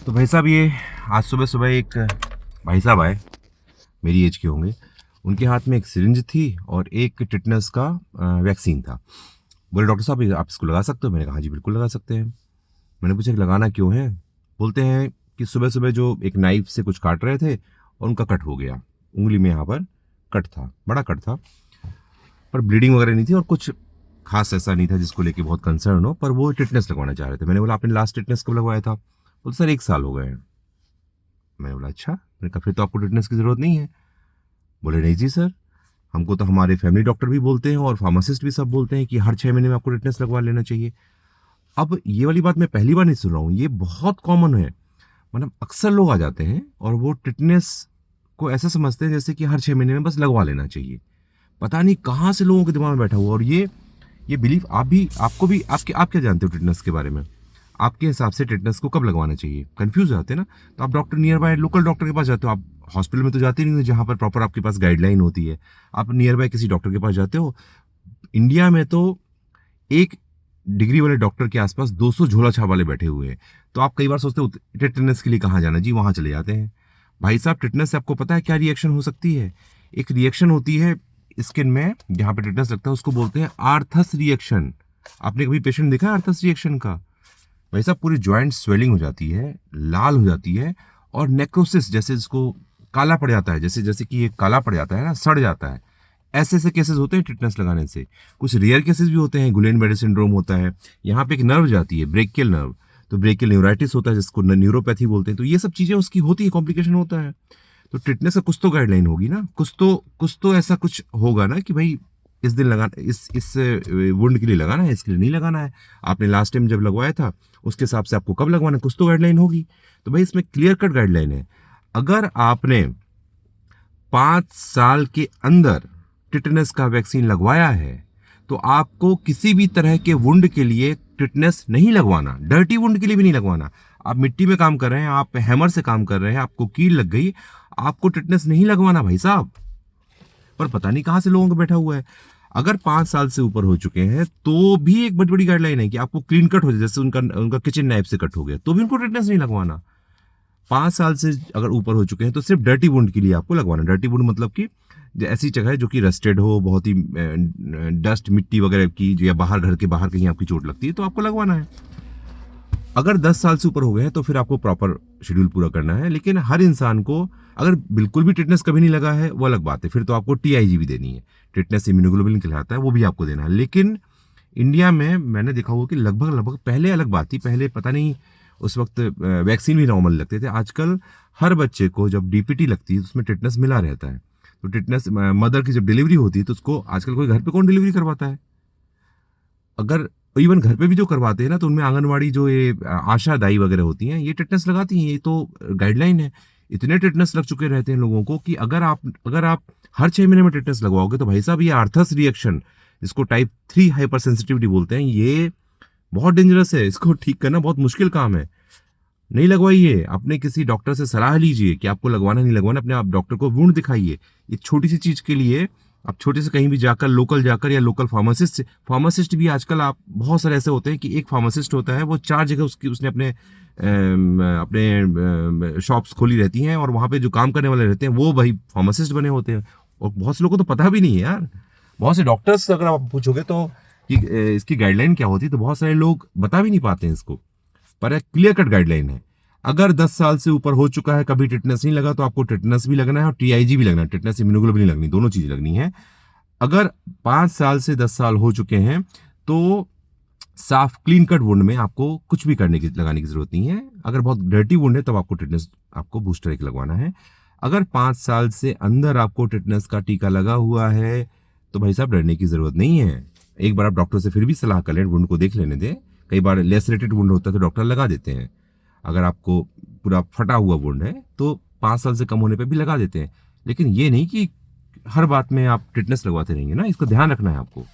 तो भाई साहब ये आज सुबह सुबह एक भाई साहब आए, मेरी एज के होंगे। उनके हाथ में एक सिरिंज थी और एक टिटनेस का वैक्सीन था। बोले डॉक्टर साहब आप इसको लगा सकते हो? मैंने कहा हाँ जी बिल्कुल लगा सकते हैं। मैंने पूछा कि लगाना क्यों है? बोलते हैं कि सुबह सुबह जो एक नाइफ से कुछ काट रहे थे और उनका कट हो गया, उंगली में यहाँ पर कट था, बड़ा कट था, पर ब्लीडिंग वगैरह नहीं थी और कुछ खास ऐसा नहीं था जिसको लेके बहुत कंसर्न हो, पर वो टिटनेस लगवाना चाह रहे थे। मैंने बोला आपने लास्ट टिटनेस कब लगवाया था? बोलते सर 1 साल हो गए हैं। मैंने बोला अच्छा। मैंने कहा फिर तो आपको टिटनेस की ज़रूरत नहीं है। बोले नहीं जी सर, हमको तो हमारे फैमिली डॉक्टर भी बोलते हैं और फार्मासिस्ट भी सब बोलते हैं कि हर 6 महीने में आपको टिटनेस लगवा लेना चाहिए। अब ये वाली बात मैं पहली बार नहीं सुन रहा हूँ, ये बहुत कॉमन है। मतलब अक्सर लोग आ जाते हैं और वो टिटनेस को ऐसा समझते हैं जैसे कि हर 6 महीने में बस लगवा लेना चाहिए। पता नहीं कहाँ से लोगों के दिमाग में बैठा हुआ। और ये बिलीफ आपको भी आप क्या जानते हो टिटनेस के बारे में? आपके हिसाब से टिटनेस को कब लगवाना चाहिए? कंफ्यूज हो जाते हैं ना। तो आप doctor near by local doctor के पास जाते हो। आप हॉस्पिटल में तो जाते नहीं हो जहाँ पर प्रॉपर आपके पास गाइडलाइन होती है। आप नियर बाय किसी डॉक्टर के पास जाते हो। इंडिया में तो 1 डिग्री वाले डॉक्टर के आसपास 200 झोला छाप वाले बैठे हुए हैं। तो आप कई बार सोचते हो टिटनेस के लिए कहाँ जाना, जी वहाँ चले जाते हैं। भाई साहब टिटनेस से आपको पता है क्या रिएक्शन हो सकती है? एक रिएक्शन होती है स्किन में, जहाँ पे टिटनेस लगता है उसको बोलते हैं आर्थस रिएक्शन। आपने कभी पेशेंट देखा है आर्थस रिएक्शन का? भाई साहब पूरी जॉइंट स्वेलिंग हो जाती है, लाल हो जाती है और नेक्रोसिस, जैसे इसको काला पड़ जाता है, जैसे जैसे कि ये काला पड़ जाता है ना, सड़ जाता है। ऐसे ऐसे केसेस होते हैं टिटनेस लगाने से। कुछ रेयर केसेस भी होते हैं, गुलेन बेरे सिंड्रोम होता है, यहाँ पे एक नर्व जाती है ब्रेकियल नर्व, तो ब्रेकियल न्यूराइटिस होता है जिसको न्यूरोपैथी बोलते हैं। तो ये सब चीज़ें उसकी होती है, कॉम्प्लिकेशन होता है। तो टिटनेस का कुछ तो गाइडलाइन होगी ना, कुछ तो ऐसा कुछ होगा ना कि भाई इस दिन लगाना, इस वुंड के लिए लगाना है, इसके लिए नहीं लगाना है। आपने लास्ट टाइम जब लगवाया था उसके हिसाब से आपको कब लगवाना है, कुछ तो गाइडलाइन होगी। तो भाई इसमें क्लियर कट गाइडलाइन है। अगर आपने 5 साल के अंदर टिटनेस का वैक्सीन लगवाया है तो आपको किसी भी तरह के वुंड के लिए टिटनेस नहीं लगवाना, डर्टी वुंड के लिए भी नहीं लगवाना। आप मिट्टी में काम कर रहे हैं, आप हैमर से काम कर रहे हैं, आपको कील लग गई, आपको टिटनेस नहीं लगवाना भाई साहब। पर पता नहीं कहाँ से लोगों को बैठा हुआ है। अगर 5 साल से ऊपर हो चुके हैं तो भी एक बहुत बड़ी गाइडलाइन है कि आपको क्लीन कट हो जाए, जैसे उनका किचन नाइफ से कट हो गया तो भी उनको टिटनेस नहीं लगवाना। 5 साल से अगर ऊपर हो चुके हैं तो सिर्फ डर्टी वुंड के लिए आपको लगवाना। डर्टी वुंड मतलब कि ऐसी जगह है जो कि रस्टेड हो, बहुत ही डस्ट मिट्टी वगैरह की, या बाहर घर के बाहर कहीं आपकी चोट लगती है तो आपको लगवाना है। अगर 10 साल से ऊपर हो गए हैं तो फिर आपको प्रॉपर शेड्यूल पूरा करना है। लेकिन हर इंसान को अगर बिल्कुल भी टिटनेस कभी नहीं लगा है वो अलग बात है, फिर तो आपको TIG भी देनी है, टिटनेस इम्यूनोग्लोबुलिन कहलाता है, वो भी आपको देना है। लेकिन इंडिया में मैंने देखा हुआ कि लगभग पहले अलग बात थी, पहले पता नहीं उस वक्त वैक्सीन भी नॉर्मल लगते थे। आजकल हर बच्चे को जब DPT लगती है तो उसमें टिटनेस मिला रहता है। तो टिटनेस मदर की जब डिलीवरी होती है तो उसको आजकल कोई घर पे कौन डिलीवरी करवाता है? अगर इवन घर पे भी जो करवाते हैं ना तो उनमें आंगनवाड़ी जो ये आशा दाई वगैरह होती हैं ये टिटनेस लगाती हैं। ये तो गाइडलाइन है। इतने टिटनेस लग चुके रहते हैं लोगों को कि अगर आप हर 6 महीने में टिटनेस लगवाओगे तो भाई साहब ये आर्थस रिएक्शन, जिसको टाइप 3 हाइपर सेंसिटिविटी बोलते हैं, ये बहुत डेंजरस है। इसको ठीक करना बहुत मुश्किल काम है। नहीं लगवाइए, अपने किसी डॉक्टर से सलाह लीजिए कि आपको लगवाना नहीं लगवाना। अपने आप डॉक्टर को वुंड दिखाइए। एक छोटी सी चीज के लिए आप छोटे से कहीं भी जाकर, लोकल जाकर, या लोकल फार्मासिस्ट भी आजकल आप बहुत सारे ऐसे होते हैं कि एक फार्मासिस्ट होता है वो 4 जगह उसने अपने शॉप्स खोली रहती हैं और वहाँ पे जो काम करने वाले रहते हैं वो भाई फार्मासिस्ट बने होते हैं। और बहुत से लोगों को तो पता भी नहीं है यार। बहुत से डॉक्टर्स अगर आप पूछोगे तो कि इसकी गाइडलाइन क्या होती है तो बहुत सारे लोग बता भी नहीं पाते हैं इसको। पर एक क्लियर कट गाइडलाइन है। अगर 10 साल से ऊपर हो चुका है, कभी टिटनेस नहीं लगा, तो आपको टिटनेस भी लगना है और TIG भी लगना है, टिटनेस इम्यूनोग्लोबुलिन लगनी, दोनों चीजें लगनी है। अगर 5 साल से 10 साल हो चुके हैं तो साफ क्लीन कट वुंड में आपको कुछ भी लगाने की जरूरत नहीं है। अगर बहुत डर्टी वुंड है तब आपको टिटनेस, आपको बूस्टर एक लगवाना है। अगर 5 साल से अंदर आपको टिटनेस का टीका लगा हुआ है तो भाई साहब डरने की जरूरत नहीं है। एक बार आप डॉक्टर से फिर भी सलाह कर लें, वुंड को देख लेने दें। कई बार लेसरेटेड वुंड होता है तो डॉक्टर लगा देते हैं। अगर आपको पूरा फटा हुआ वुंड है तो 5 साल से कम होने पे भी लगा देते हैं। लेकिन ये नहीं कि हर बात में आप टिटनेस लगवाते रहेंगे ना, इसको ध्यान रखना है आपको।